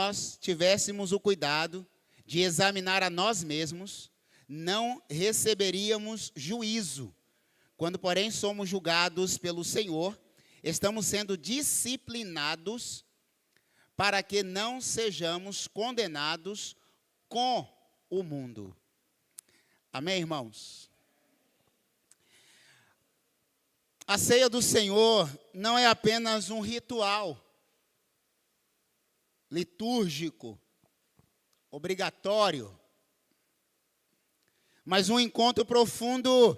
nós tivéssemos o cuidado de examinar a nós mesmos, não receberíamos juízo. Quando, porém, somos julgados pelo Senhor, estamos sendo disciplinados para que não sejamos condenados com o mundo. Amém, irmãos? A ceia do Senhor não é apenas um ritual litúrgico, obrigatório, mas um encontro profundo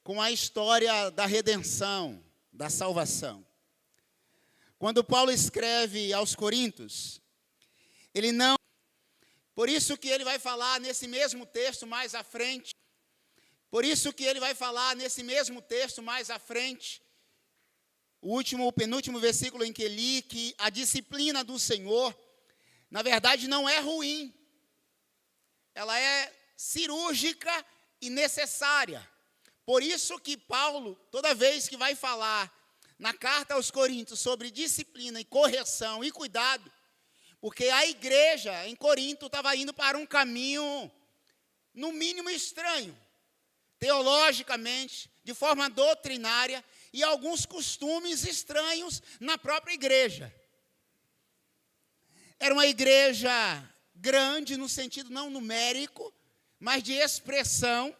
com a história da redenção, da salvação. Quando Paulo escreve aos Coríntios, ele não... Por isso que ele vai falar nesse mesmo texto mais à frente, o penúltimo versículo em que li, que a disciplina do Senhor, na verdade, não é ruim. Ela é cirúrgica e necessária. Por isso que Paulo, toda vez que vai falar na carta aos Coríntios sobre disciplina e correção e cuidado, porque a igreja em Corinto estava indo para um caminho, no mínimo estranho, teologicamente, de forma doutrinária, e alguns costumes estranhos na própria igreja. Era uma igreja grande, no sentido não numérico, mas de expressão,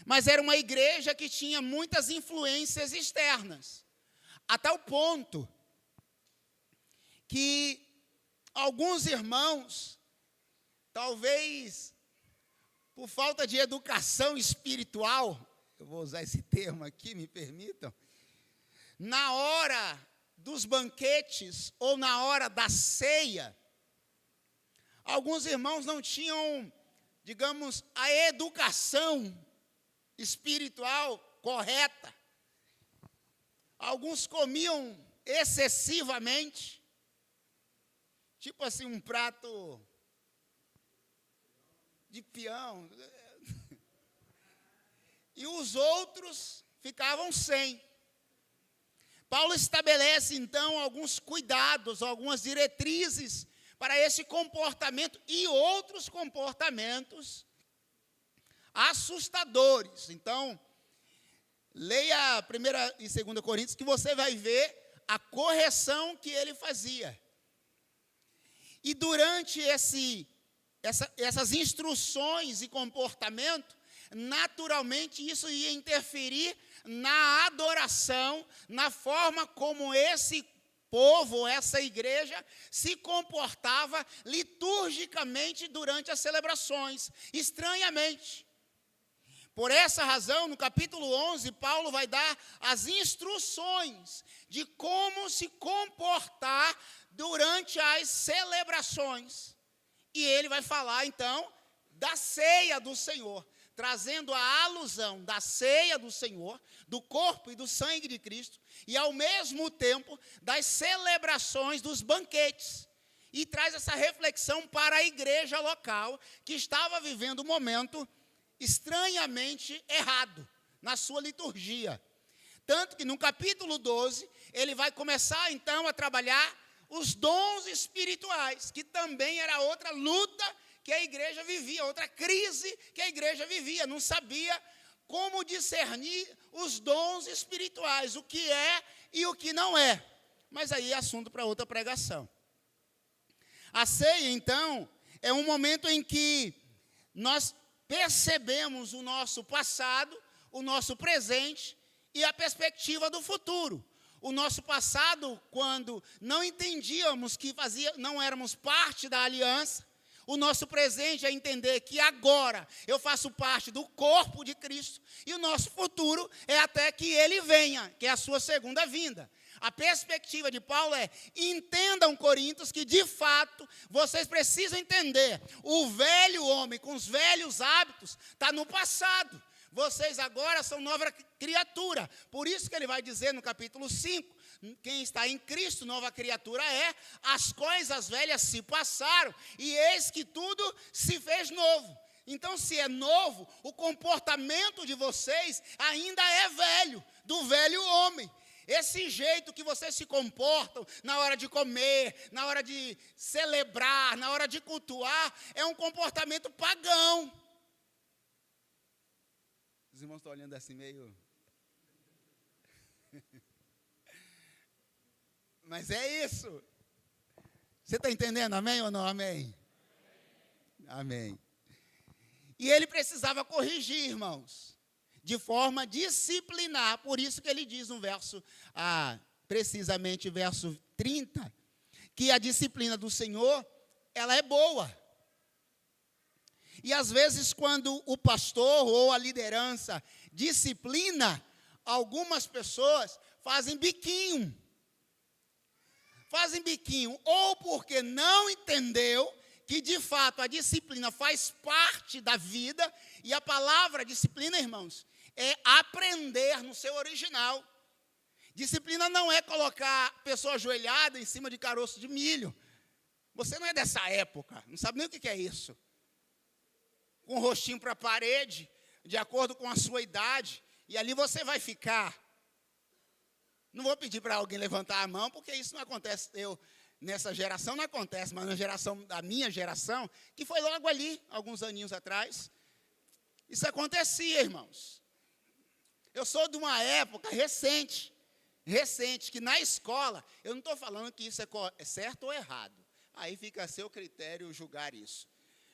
mas era uma igreja que tinha muitas influências externas, a tal ponto que alguns irmãos, talvez por falta de educação espiritual, eu vou usar esse termo aqui, me permitam, na hora dos banquetes ou na hora da ceia, alguns irmãos não tinham, digamos, a educação espiritual correta. Alguns comiam excessivamente, tipo assim, um prato de peão, e os outros ficavam sem. Paulo estabelece, então, alguns cuidados, algumas diretrizes para esse comportamento e outros comportamentos assustadores. Então, leia 1 e 2 Coríntios, que você vai ver a correção que ele fazia. E durante essas instruções e comportamento, naturalmente isso ia interferir na adoração, na forma como esse povo, essa igreja, se comportava liturgicamente durante as celebrações, estranhamente. Por essa razão, no capítulo 11, Paulo vai dar as instruções de como se comportar durante as celebrações. E ele vai falar, então, da ceia do Senhor, trazendo a alusão da ceia do Senhor, do corpo e do sangue de Cristo, e ao mesmo tempo das celebrações dos banquetes. E traz essa reflexão para a igreja local, que estava vivendo um momento estranhamente errado na sua liturgia. Tanto que no capítulo 12, ele vai começar então a trabalhar os dons espirituais, que também era outra luta que a igreja vivia, outra crise que a igreja vivia, não sabia como discernir os dons espirituais, o que é e o que não é. Mas aí é assunto para outra pregação. A ceia, então, é um momento em que nós percebemos o nosso passado, o nosso presente e a perspectiva do futuro. O nosso passado, quando não entendíamos que não éramos parte da aliança. O nosso presente é entender que agora eu faço parte do corpo de Cristo. E o nosso futuro é até que Ele venha, que é a sua segunda vinda. A perspectiva de Paulo é: entendam, Coríntios, que de fato vocês precisam entender. O velho homem com os velhos hábitos está no passado. Vocês agora são nova criatura. Por isso que ele vai dizer no capítulo 5, quem está em Cristo, nova criatura é, as coisas velhas se passaram, e eis que tudo se fez novo. Então, se é novo, o comportamento de vocês ainda é velho, do velho homem. Esse jeito que vocês se comportam na hora de comer, na hora de celebrar, na hora de cultuar, é um comportamento pagão. Os irmãos estão olhando assim meio... Mas é isso. Você está entendendo? Amém ou não? Amém? Amém. E ele precisava corrigir, irmãos, de forma disciplinar. Por isso que ele diz no verso, precisamente verso 30, que a disciplina do Senhor, ela é boa. E às vezes quando o pastor ou a liderança disciplina, algumas pessoas fazem biquinho. Fazem biquinho ou porque não entendeu que de fato a disciplina faz parte da vida, e a palavra disciplina, irmãos, é aprender no seu original. Disciplina não é colocar a pessoa ajoelhada em cima de caroço de milho. Você não é dessa época, não sabe nem o que é isso. Com o rostinho para a parede, de acordo com a sua idade, e ali você vai ficar. Não vou pedir para alguém levantar a mão, porque isso não acontece, nessa geração não acontece, mas na geração da minha geração, que foi logo ali, alguns aninhos atrás, isso acontecia, irmãos. Eu sou de uma época recente, que na escola, eu não estou falando que isso é certo ou errado, aí fica a seu critério julgar isso.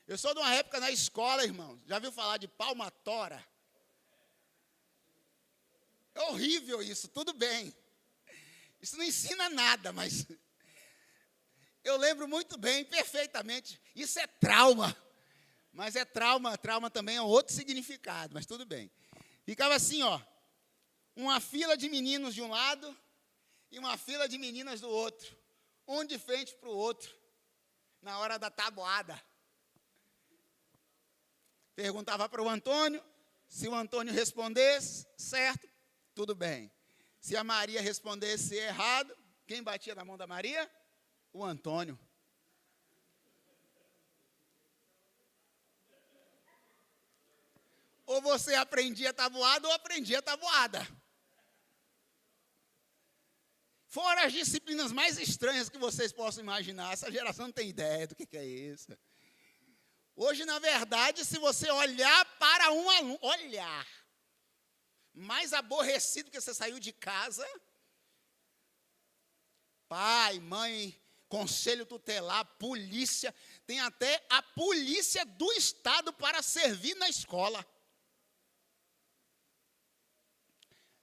Eu sou de uma época na escola, irmãos, já viu falar de palmatória? É horrível isso, tudo bem. Isso não ensina nada, mas eu lembro muito bem, perfeitamente. Isso é trauma, mas é trauma também é outro significado, mas tudo bem. Ficava assim, uma fila de meninos de um lado e uma fila de meninas do outro, um de frente para o outro, na hora da tabuada. Perguntava para o Antônio, se o Antônio respondesse certo, tudo bem. Se a Maria respondesse errado, quem batia na mão da Maria? O Antônio. Ou você aprendia tabuada ou aprendia tabuada. Fora as disciplinas mais estranhas que vocês possam imaginar, essa geração não tem ideia do que é isso. Hoje, na verdade, se você olhar para um aluno, mais aborrecido que você saiu de casa, pai, mãe, conselho tutelar, polícia, tem até a polícia do estado para servir na escola.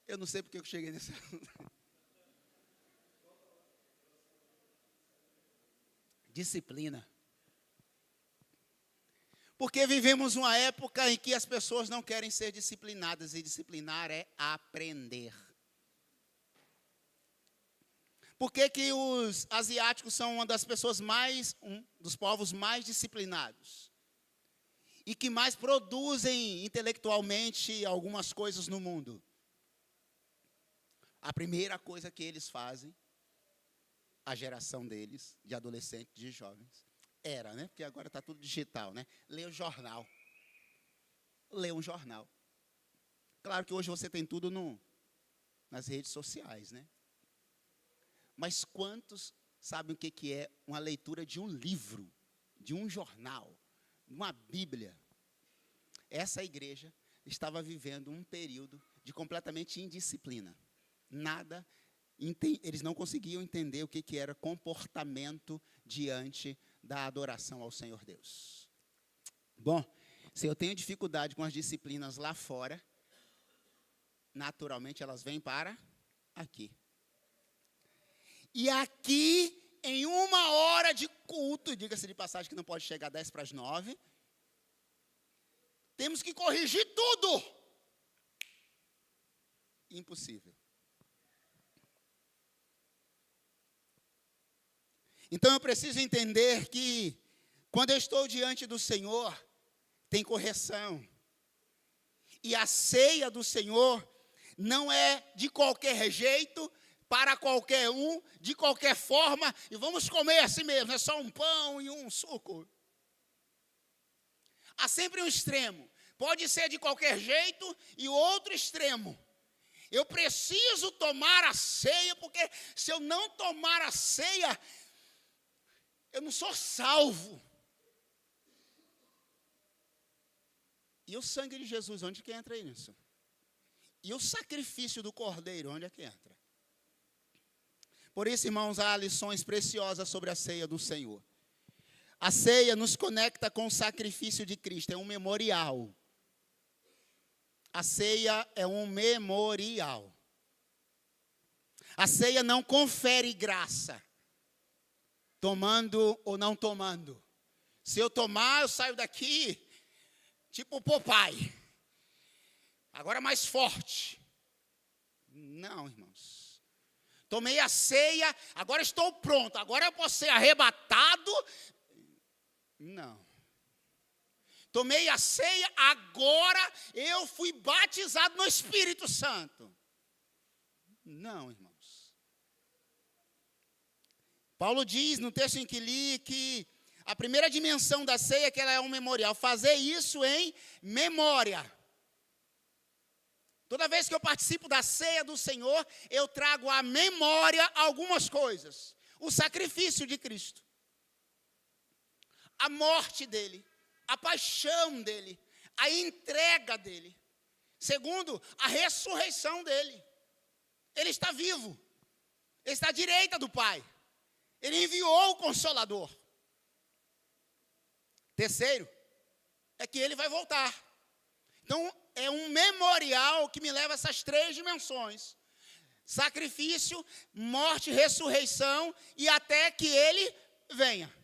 Eu não sei porque eu cheguei nesse... Disciplina. Porque vivemos uma época em que as pessoas não querem ser disciplinadas, e disciplinar é aprender. Por que os asiáticos são uma das pessoas dos povos mais disciplinados? E que mais produzem intelectualmente algumas coisas no mundo? A primeira coisa que eles fazem, a geração deles, de adolescentes, de jovens, era, né? Porque agora está tudo digital, né? Lê o jornal. Lê um jornal. Claro que hoje você tem tudo nas redes sociais, né? Mas quantos sabem o que é uma leitura de um livro, de um jornal, de uma Bíblia? Essa igreja estava vivendo um período de completamente indisciplina. Eles não conseguiam entender o que era comportamento diante da adoração ao Senhor Deus. Bom, se eu tenho dificuldade com as disciplinas lá fora, naturalmente elas vêm para aqui. E aqui, em 1 hora de culto, diga-se de passagem que não pode chegar 8:50, temos que corrigir tudo. Impossível. Então eu preciso entender que quando eu estou diante do Senhor, tem correção. E a ceia do Senhor não é de qualquer jeito, para qualquer um, de qualquer forma, e vamos comer assim mesmo, é só um pão e um suco. Há sempre um extremo. Pode ser de qualquer jeito e o outro extremo. Eu preciso tomar a ceia, porque se eu não tomar a ceia, eu não sou salvo. E o sangue de Jesus, onde que entra aí nisso? E o sacrifício do Cordeiro, onde é que entra? Por isso, irmãos, há lições preciosas sobre a ceia do Senhor. A ceia nos conecta com o sacrifício de Cristo, é um memorial. A ceia é um memorial. A ceia não confere graça, tomando ou não tomando. Se eu tomar, eu saio daqui, tipo o Popeye, agora mais forte. Não, irmãos. Tomei a ceia, agora estou pronto, agora eu posso ser arrebatado. Não. Tomei a ceia, agora eu fui batizado no Espírito Santo. Não, irmãos. Paulo diz no texto em que li que a primeira dimensão da ceia é que ela é um memorial. Fazer isso em memória. Toda vez que eu participo da ceia do Senhor, eu trago à memória algumas coisas. O sacrifício de Cristo. A morte dele. A paixão dele, a entrega dele. Segundo, a ressurreição dele. Ele está vivo. Ele está à direita do Pai. Ele enviou o Consolador. Terceiro, é que ele vai voltar. Então, é um memorial que me leva a essas três dimensões. Sacrifício, morte, ressurreição e até que ele venha.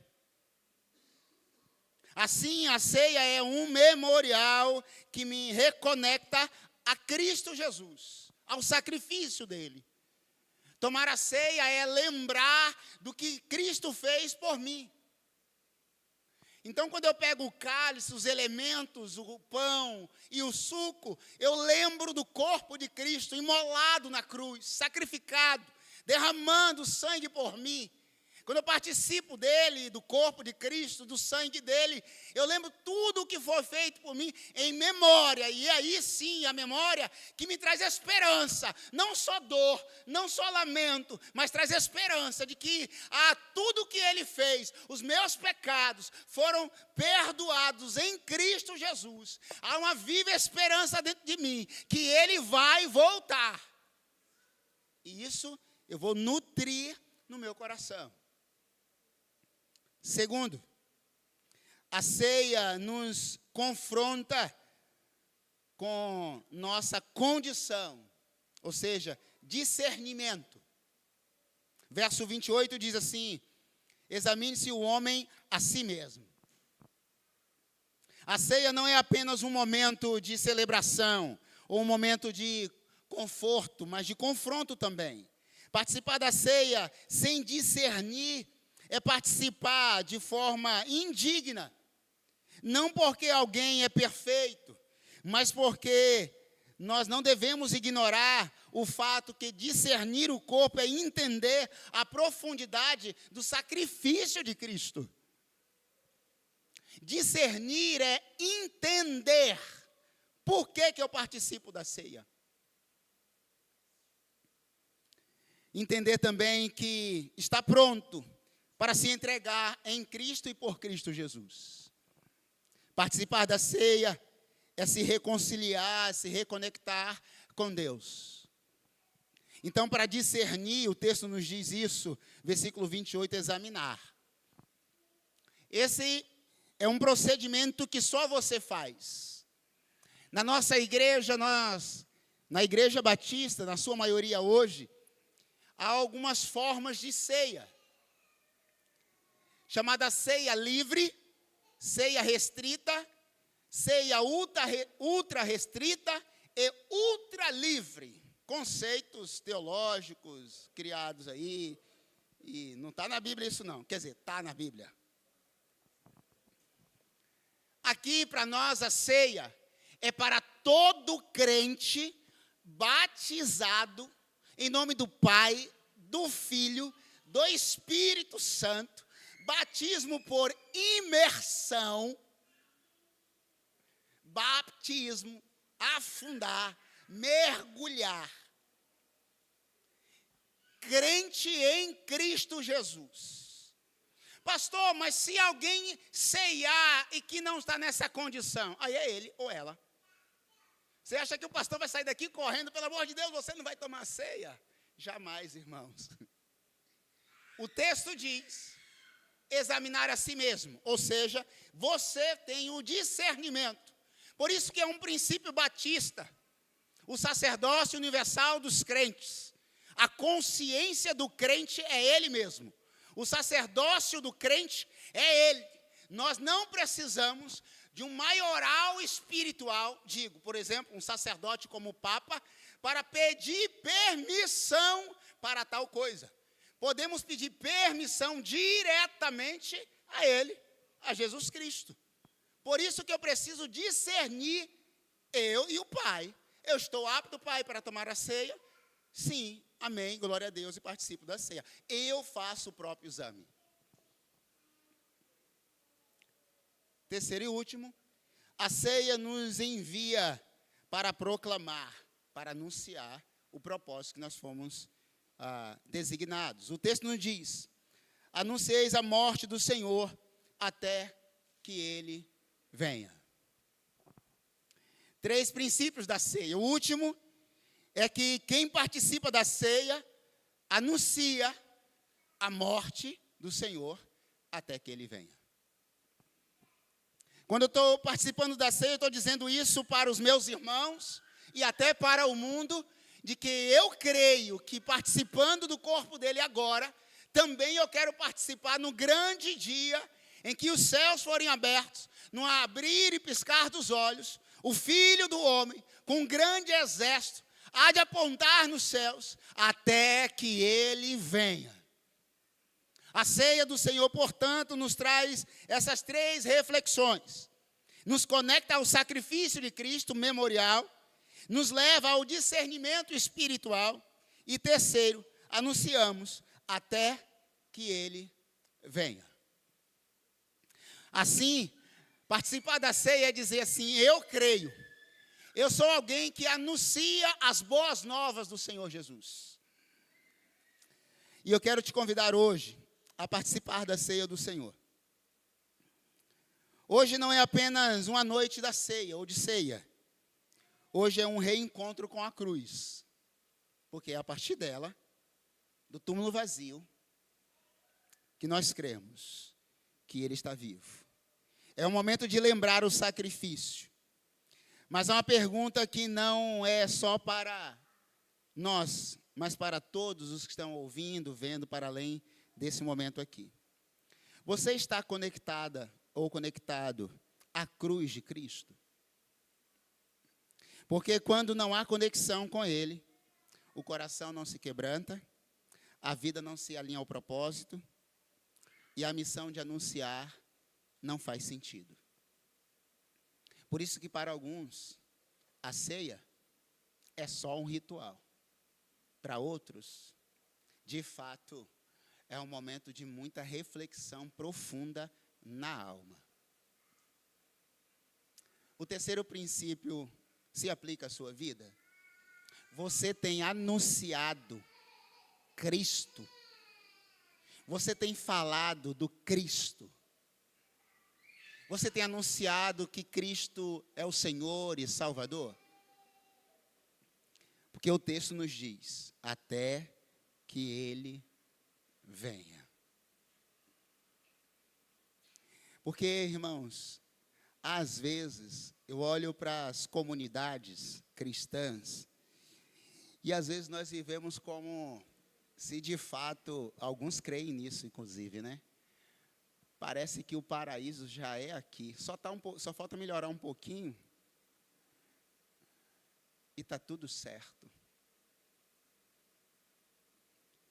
Assim, a ceia é um memorial que me reconecta a Cristo Jesus, ao sacrifício dele. Tomar a ceia é lembrar do que Cristo fez por mim. Então, quando eu pego o cálice, os elementos, o pão e o suco, eu lembro do corpo de Cristo imolado na cruz, sacrificado, derramando sangue por mim. Quando eu participo dele, do corpo de Cristo, do sangue dele, eu lembro tudo o que foi feito por mim em memória. E aí sim, a memória que me traz esperança. Não só dor, não só lamento, mas traz esperança de que tudo o que ele fez, os meus pecados foram perdoados em Cristo Jesus. Há uma viva esperança dentro de mim, que ele vai voltar. E isso eu vou nutrir no meu coração. Segundo, a ceia nos confronta com nossa condição, ou seja, discernimento. Verso 28 diz assim: examine-se o homem a si mesmo. A ceia não é apenas um momento de celebração, ou um momento de conforto, mas de confronto também. Participar da ceia sem discernir é participar de forma indigna, não porque alguém é perfeito, mas porque nós não devemos ignorar o fato que discernir o corpo é entender a profundidade do sacrifício de Cristo. Discernir é entender por que eu participo da ceia. Entender também que está pronto para se entregar em Cristo e por Cristo Jesus. Participar da ceia é se reconciliar, se reconectar com Deus. Então, para discernir, o texto nos diz isso, versículo 28, examinar. Esse é um procedimento que só você faz. Na nossa igreja, na Igreja Batista, na sua maioria hoje, há algumas formas de ceia. Chamada ceia livre, ceia restrita, ceia ultra restrita e ultra livre. Conceitos teológicos criados aí, e não está na Bíblia isso não, quer dizer, está na Bíblia. Aqui para nós a ceia é para todo crente batizado em nome do Pai, do Filho, do Espírito Santo, batismo por imersão, batismo, afundar, mergulhar. crente em Cristo Jesus. Pastor, mas se alguém ceiar e que não está nessa condição, aí é ele ou ela. Você acha que o pastor vai sair daqui correndo, pelo amor de Deus, você não vai tomar ceia? Jamais, irmãos. O texto diz, examinar a si mesmo, ou seja, você tem o discernimento. Por isso que é um princípio batista, o sacerdócio universal dos crentes. A consciência do crente é ele mesmo. O sacerdócio do crente é ele. Nós não precisamos de um maioral espiritual, digo, por exemplo, um sacerdote como o Papa, para pedir permissão para tal coisa. Podemos pedir permissão diretamente a ele, a Jesus Cristo. Por isso que eu preciso discernir, eu e o Pai. Eu estou apto, Pai, para tomar a ceia? Sim, amém, glória a Deus, e participo da ceia. Eu faço o próprio exame. Terceiro e último, a ceia nos envia para proclamar, para anunciar o propósito que nós fomos designados. O texto nos diz, anuncieis a morte do Senhor até que Ele venha. 3 princípios da ceia. O último é que quem participa da ceia anuncia a morte do Senhor até que Ele venha. Quando eu estou participando da ceia, eu estou dizendo isso para os meus irmãos e até para o mundo, de que eu creio que participando do corpo dele agora, também eu quero participar no grande dia em que os céus forem abertos, no abrir e piscar dos olhos, o Filho do Homem, com um grande exército, há de apontar nos céus até que ele venha. A ceia do Senhor, portanto, nos traz essas 3 reflexões. Nos conecta ao sacrifício de Cristo, memorial, nos leva ao discernimento espiritual e, terceiro, anunciamos até que Ele venha. Assim, participar da ceia é dizer assim, eu creio. Eu sou alguém que anuncia as boas novas do Senhor Jesus. E eu quero te convidar hoje a participar da ceia do Senhor. Hoje não é apenas uma noite da ceia ou de ceia. Hoje é um reencontro com a cruz. Porque é a partir dela, do túmulo vazio, que nós cremos que Ele está vivo. É um momento de lembrar o sacrifício. Mas há uma pergunta que não é só para nós, mas para todos os que estão ouvindo, vendo para além desse momento aqui. Você está conectada ou conectado à cruz de Cristo? Porque quando não há conexão com Ele, o coração não se quebranta, a vida não se alinha ao propósito e a missão de anunciar não faz sentido. Por isso que para alguns, a ceia é só um ritual. Para outros, de fato, é um momento de muita reflexão profunda na alma. O terceiro princípio se aplica à sua vida. Você tem anunciado Cristo. Você tem falado do Cristo. Você tem anunciado que Cristo é o Senhor e Salvador? Porque o texto nos diz, até que Ele venha. Porque, irmãos, às vezes eu olho para as comunidades cristãs e às vezes nós vivemos como se de fato, alguns creem nisso inclusive, né? Parece que o paraíso já é aqui, só falta melhorar um pouquinho e está tudo certo.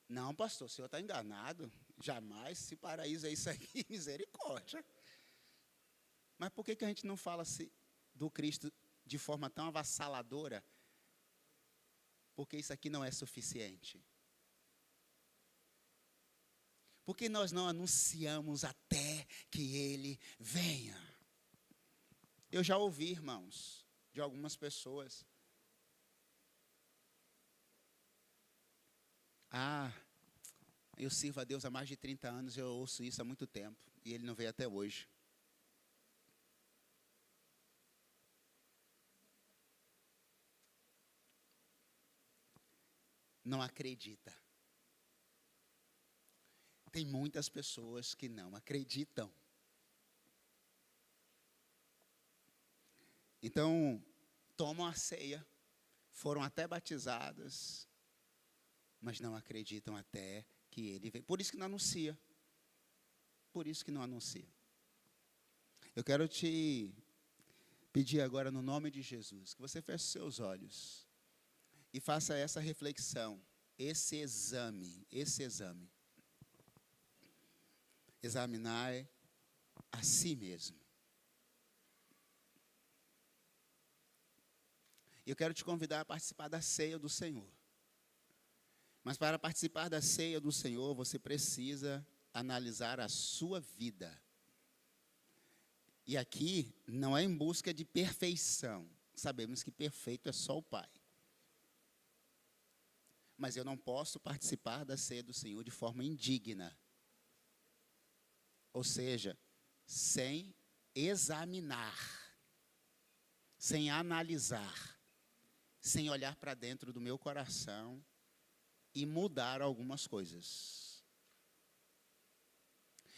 Não, pastor, o senhor está enganado. Jamais, se paraíso é isso aqui, misericórdia. Mas por que a gente não fala do Cristo de forma tão avassaladora? Porque isso aqui não é suficiente. Porque nós não anunciamos até que Ele venha. Eu já ouvi, irmãos, de algumas pessoas. Eu sirvo a Deus há mais de 30 anos, eu ouço isso há muito tempo, e ele não veio até hoje. Não acredita. Tem muitas pessoas que não acreditam. Então, tomam a ceia, foram até batizadas, mas não acreditam até que ele veio. Por isso que não anuncia. Por isso que não anuncia. Eu quero te pedir agora, no nome de Jesus, que você feche seus olhos e faça essa reflexão, esse exame. Examinar a si mesmo. Eu quero te convidar a participar da ceia do Senhor. Mas para participar da ceia do Senhor, você precisa analisar a sua vida. E aqui não é em busca de perfeição. Sabemos que perfeito é só o Pai. Mas eu não posso participar da ceia do Senhor de forma indigna. Ou seja, sem examinar, sem analisar, sem olhar para dentro do meu coração e mudar algumas coisas.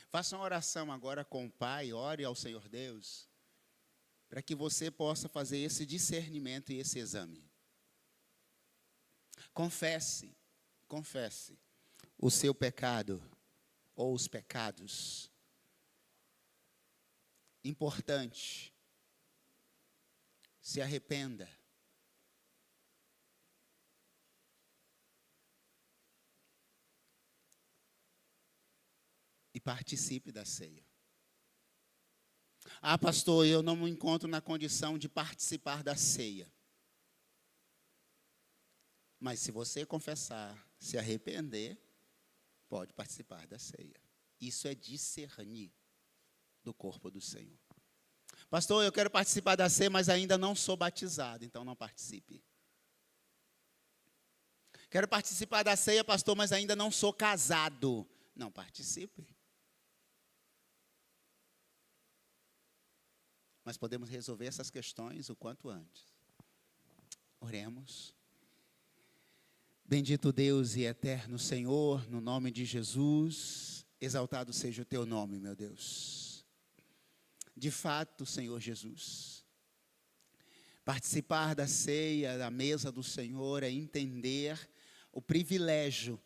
Faça uma oração agora com o Pai, ore ao Senhor Deus, para que você possa fazer esse discernimento e esse exame. Confesse o seu pecado ou os pecados. Importante, se arrependa. E participe da ceia. Ah, pastor, eu não me encontro na condição de participar da ceia. Mas se você confessar, se arrepender, pode participar da ceia. Isso é discernir do corpo do Senhor. Pastor, eu quero participar da ceia, mas ainda não sou batizado, então não participe. Quero participar da ceia, pastor, mas ainda não sou casado. Não participe. Mas podemos resolver essas questões o quanto antes. Oremos. Bendito Deus e eterno Senhor, no nome de Jesus, exaltado seja o teu nome, meu Deus. De fato, Senhor Jesus, participar da ceia, da mesa do Senhor, é entender o privilégio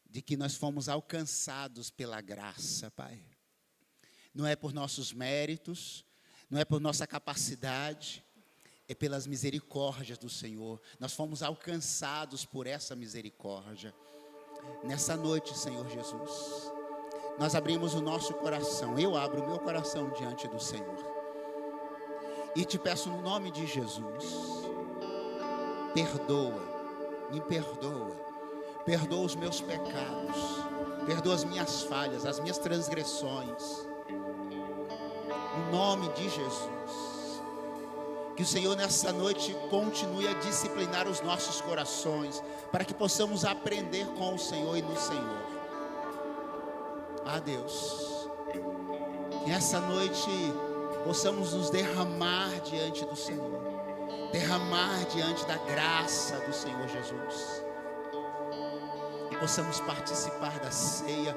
de que nós fomos alcançados pela graça, Pai. Não é por nossos méritos, não é por nossa capacidade, é pelas misericórdias do Senhor. Nós fomos alcançados por essa misericórdia. Nessa noite, Senhor Jesus, nós abrimos o nosso coração. Eu abro o meu coração diante do Senhor. E te peço no nome de Jesus, me perdoa. Perdoa os meus pecados, perdoa as minhas falhas, as minhas transgressões. No nome de Jesus. Que o Senhor nessa noite continue a disciplinar os nossos corações, para que possamos aprender com o Senhor e no Senhor. Ah, Deus, que essa noite possamos nos derramar diante do Senhor, derramar diante da graça do Senhor Jesus. E possamos participar da ceia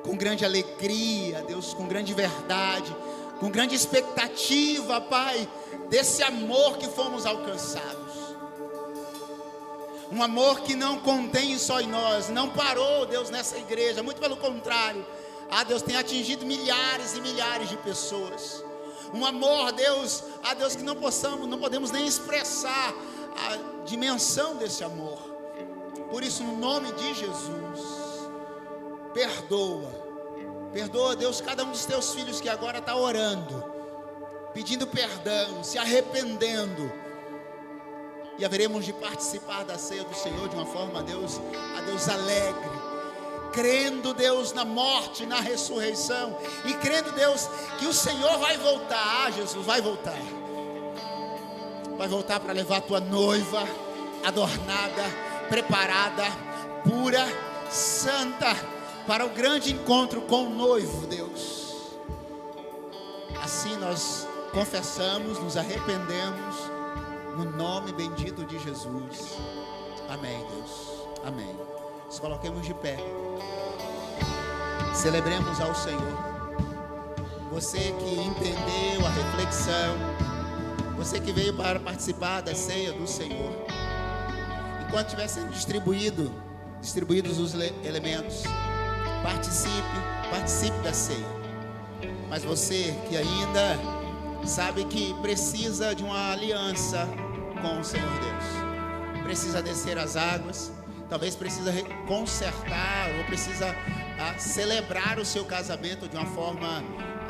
com grande alegria, Deus, com grande verdade, com grande expectativa, Pai, desse amor que fomos alcançados. Um amor que não contém só em nós, não parou, Deus, nessa igreja, muito pelo contrário. Ah, Deus, tem atingido milhares e milhares de pessoas. Um amor, Deus, Deus, que não podemos nem expressar a dimensão desse amor. Por isso, no nome de Jesus, perdoa, Deus, cada um dos teus filhos que agora está orando, pedindo perdão, se arrependendo, e haveremos de participar da ceia do Senhor de uma forma, Deus, alegre, crendo, Deus, na morte, na ressurreição, e crendo, Deus, que o Senhor vai voltar. Jesus vai voltar para levar a tua noiva adornada, preparada, pura, santa, para o grande encontro com o noivo, Deus. Assim nós confessamos, nos arrependemos, no nome bendito de Jesus. Amém, Deus. Amém. Nos coloquemos de pé. Celebremos ao Senhor. Você que entendeu a reflexão, você que veio para participar da ceia do Senhor, enquanto estiver sendo distribuídos os elementos, participe da ceia. Mas você que ainda sabe que precisa de uma aliança com o Senhor Deus, precisa descer as águas, talvez precisa consertar ou precisa celebrar o seu casamento de uma forma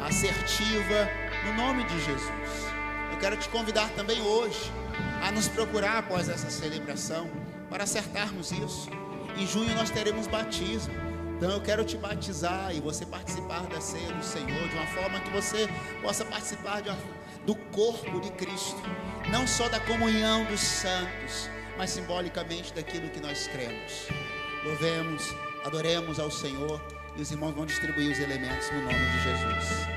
assertiva, no nome de Jesus. Eu quero te convidar também hoje a nos procurar após essa celebração para acertarmos isso. Em junho nós teremos batismo, então eu quero te batizar e você participar da ceia do Senhor de uma forma que você possa participar do corpo de Cristo, não só da comunhão dos santos, mas simbolicamente daquilo que nós cremos. Louvemos, adoremos ao Senhor, e os irmãos vão distribuir os elementos no nome de Jesus.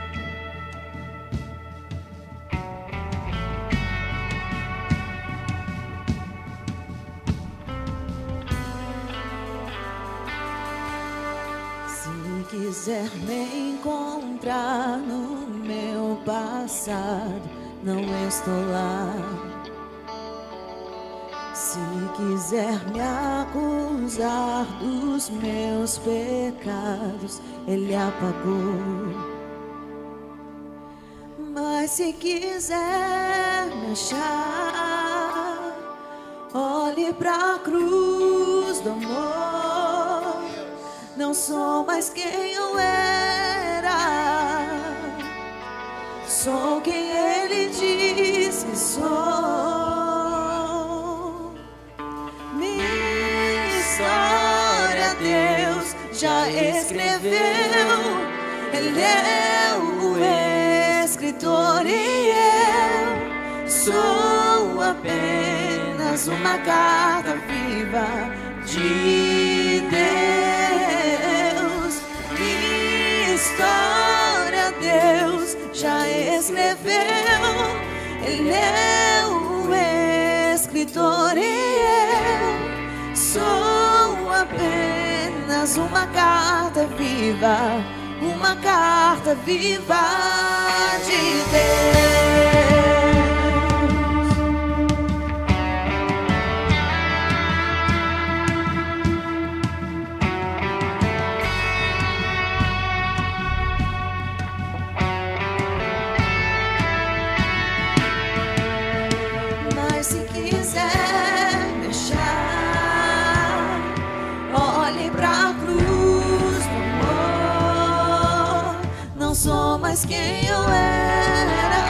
Se quiser me encontrar no meu passado, não estou lá. Se quiser me acusar dos meus pecados, Ele apagou. Mas se quiser me achar, olhe pra cruz do amor. Não sou mais quem eu era, sou quem Ele diz que sou. Glória a Deus já escreveu, Ele é o escritor e eu sou apenas uma carta viva de Deus. História a Deus já escreveu, Ele é o escritor e eu sou apenas uma carta viva de Deus. Mas se quiser me achar, olhe pra cruz do amor. Não sou mais quem eu era,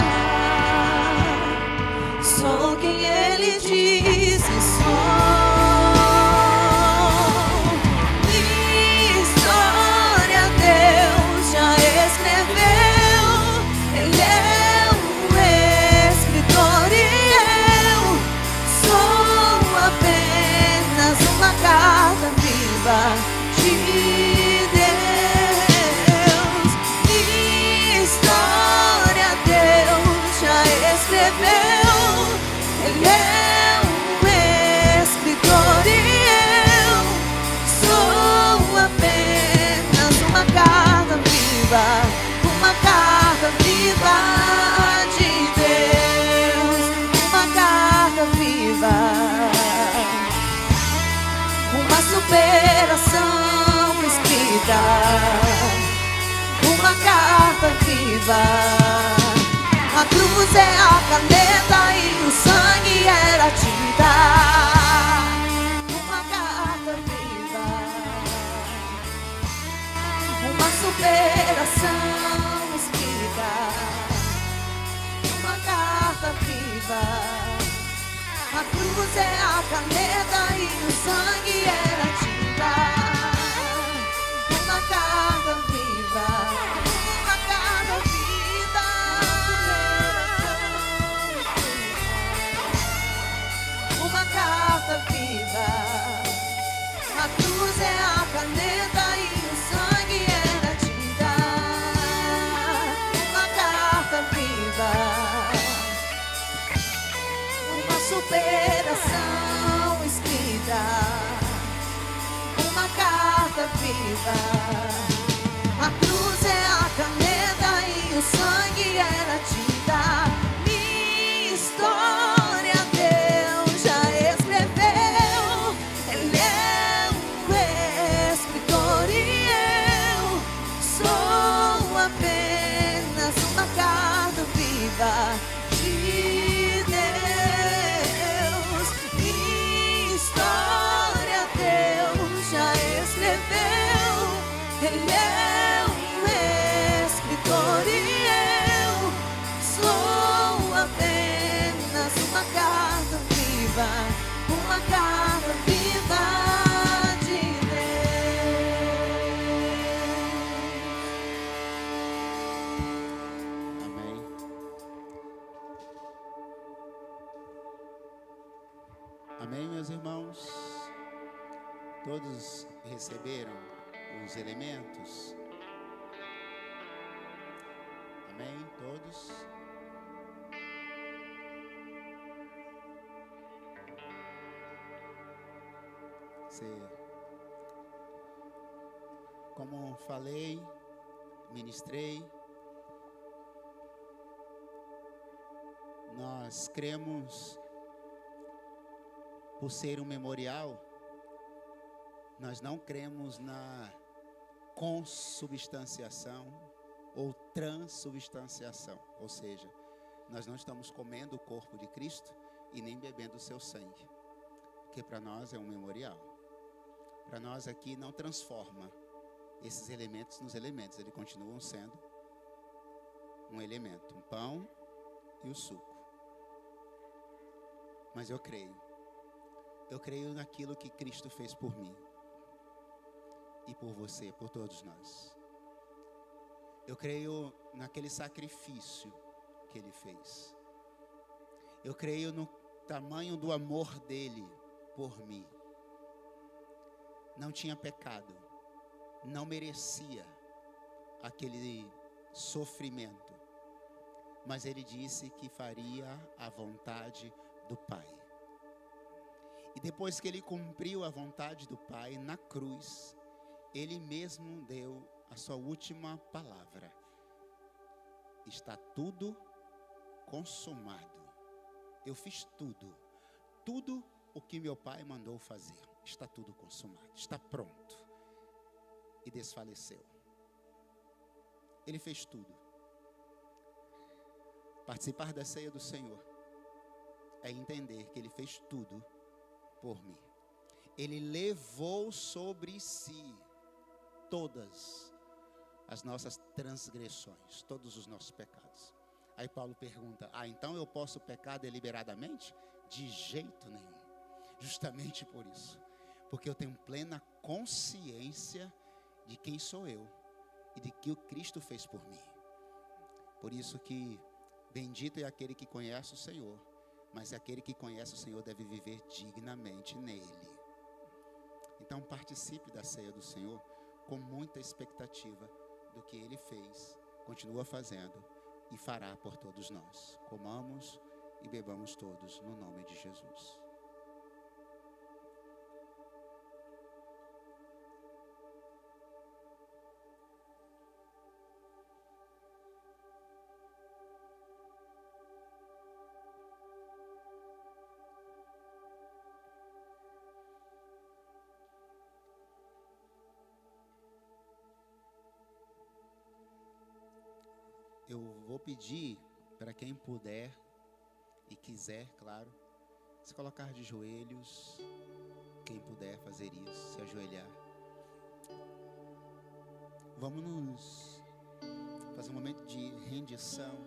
sou quem Ele diz que sou. História Deus já escreveu, Ele é o escritor e eu sou apenas uma carta viva de Deus. História Deus já escreveu, Ele é o escritor e eu sou apenas uma carta viva de Deus, uma carta viva, uma superação escrita, uma carta viva. A cruz é a caneta e o sangue era a tinta, uma carta viva, uma superação escrita, uma carta viva. A cruz é a caneta e o sangue era a tinta, uma carta viva, uma carta viva, uma carta viva. A cruz é a caneta e o sangue superação escrita, uma carta viva. A cruz é a caneta e o sangue é a tinta. Minha história Deus já escreveu. Ele é um escritor e eu sou apenas uma carta viva de Deus. Minha história Deus já escreveu. Ele é um escritor e eu sou apenas uma carta viva, uma carta viva de Deus. Amém. Amém, meus irmãos? Todos receberam os elementos? Amém? Todos? Como falei, ministrei, nós cremos, por ser um memorial, nós não cremos na consubstanciação ou transubstanciação, ou seja, nós não estamos comendo o corpo de Cristo e nem bebendo o seu sangue, porque para nós é um memorial. Para nós aqui não transforma esses elementos nos elementos, eles continuam sendo um elemento, um pão e o suco. Mas eu creio naquilo que Cristo fez por mim e por você, por todos nós. Eu creio naquele sacrifício que Ele fez. Eu creio no tamanho do amor dEle por mim. Não tinha pecado, não merecia aquele sofrimento, mas Ele disse que faria a vontade do Pai. E depois que Ele cumpriu a vontade do Pai na cruz, Ele mesmo deu a sua última palavra. Está tudo consumado. Eu fiz tudo. Tudo o que meu Pai mandou fazer. Está tudo consumado. Está pronto. E desfaleceu. Ele fez tudo. Participar da ceia do Senhor é entender que Ele fez tudo por mim. Ele levou sobre si todas as nossas transgressões, todos os nossos pecados. Aí Paulo pergunta: então eu posso pecar deliberadamente? De jeito nenhum. Justamente por isso. Porque eu tenho plena consciência de quem sou eu e de que o Cristo fez por mim. Por isso que bendito é aquele que conhece o Senhor, mas aquele que conhece o Senhor deve viver dignamente nele. Então participe da ceia do Senhor com muita expectativa do que Ele fez, continua fazendo e fará por todos nós. Comamos e bebamos todos no nome de Jesus. Eu vou pedir para quem puder e quiser, claro, se colocar de joelhos, quem puder fazer isso, se ajoelhar. Vamos nos fazer um momento de rendição.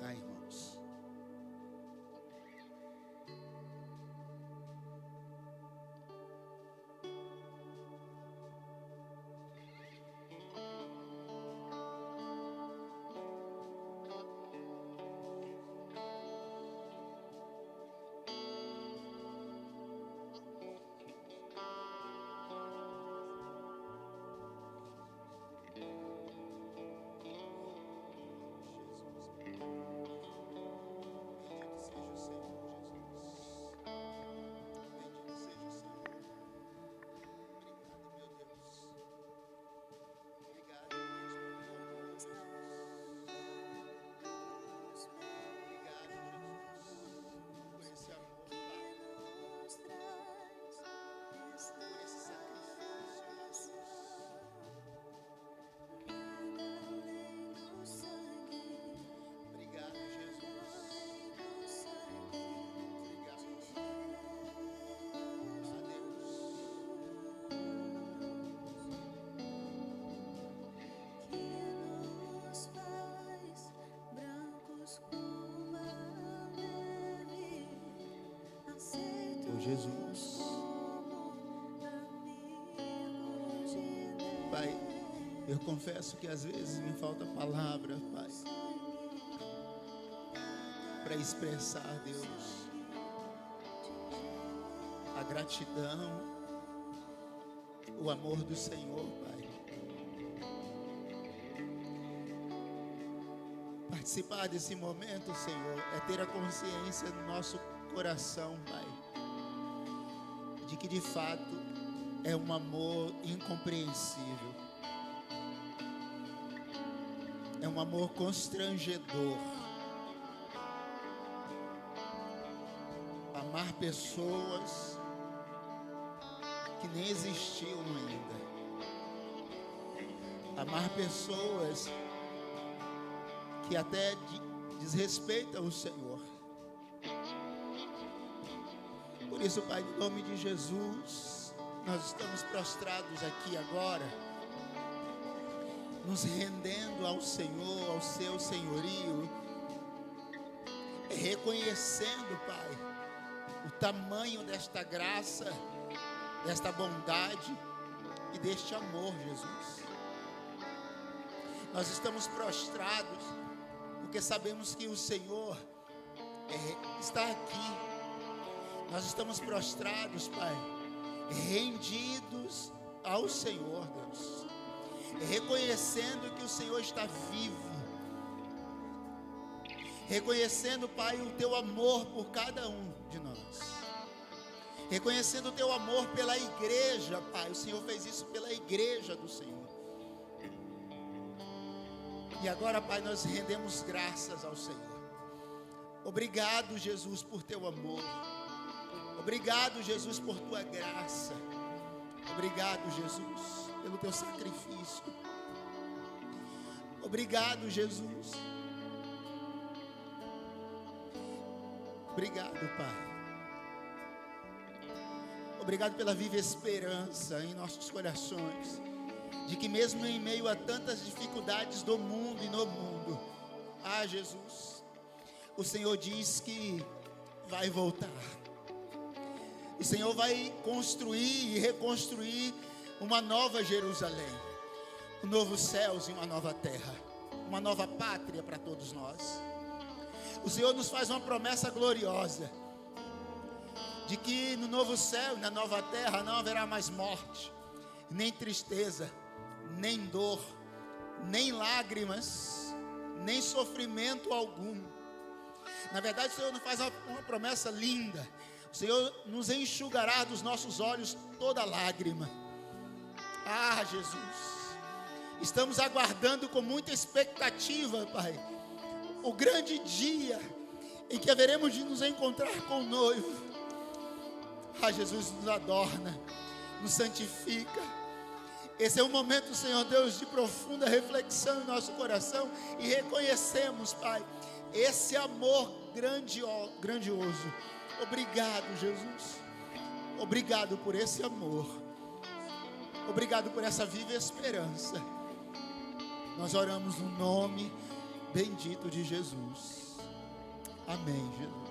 Irmãos. Jesus. Pai, eu confesso que às vezes me falta palavra, Pai, para expressar, Deus, a gratidão, o amor do Senhor, Pai. Participar desse momento, Senhor, é ter a consciência no nosso coração, Pai, de que de fato é um amor incompreensível, é um amor constrangedor. Amar pessoas que nem existiam ainda, amar pessoas que até desrespeitam o Senhor. Por isso, Pai, em nome de Jesus, nós estamos prostrados aqui agora, nos rendendo ao Senhor, ao seu senhorio, reconhecendo, Pai, o tamanho desta graça, desta bondade e deste amor, Jesus. Nós estamos prostrados porque sabemos que o Senhor está aqui. Nós estamos prostrados, Pai, rendidos ao Senhor, Deus, reconhecendo que o Senhor está vivo, reconhecendo, Pai, o Teu amor por cada um de nós, reconhecendo o Teu amor pela igreja, Pai. O Senhor fez isso pela igreja do Senhor. E agora, Pai, nós rendemos graças ao Senhor. Obrigado, Jesus, por Teu amor. Obrigado, Jesus, por Tua graça. Obrigado, Jesus, pelo Teu sacrifício. Obrigado, Jesus. Obrigado, Pai. Obrigado pela viva esperança em nossos corações, de que mesmo em meio a tantas dificuldades do mundo e no mundo, Jesus, o Senhor diz que vai voltar. O Senhor vai construir e reconstruir uma nova Jerusalém, um novo céus e uma nova terra, uma nova pátria para todos nós. O Senhor nos faz uma promessa gloriosa, de que no novo céu e na nova terra não haverá mais morte, nem tristeza, nem dor, nem lágrimas, nem sofrimento algum. Na verdade, o Senhor nos faz uma promessa linda. O Senhor nos enxugará dos nossos olhos toda lágrima. Jesus, estamos aguardando com muita expectativa, Pai, o grande dia em que haveremos de nos encontrar com o noivo. Jesus, nos adorna, nos santifica. Esse é um momento, Senhor Deus, de profunda reflexão em nosso coração, e reconhecemos, Pai, esse amor grandioso. Obrigado, Jesus. Obrigado por esse amor. Obrigado por essa viva esperança. Nós oramos no nome bendito de Jesus. Amém, Jesus.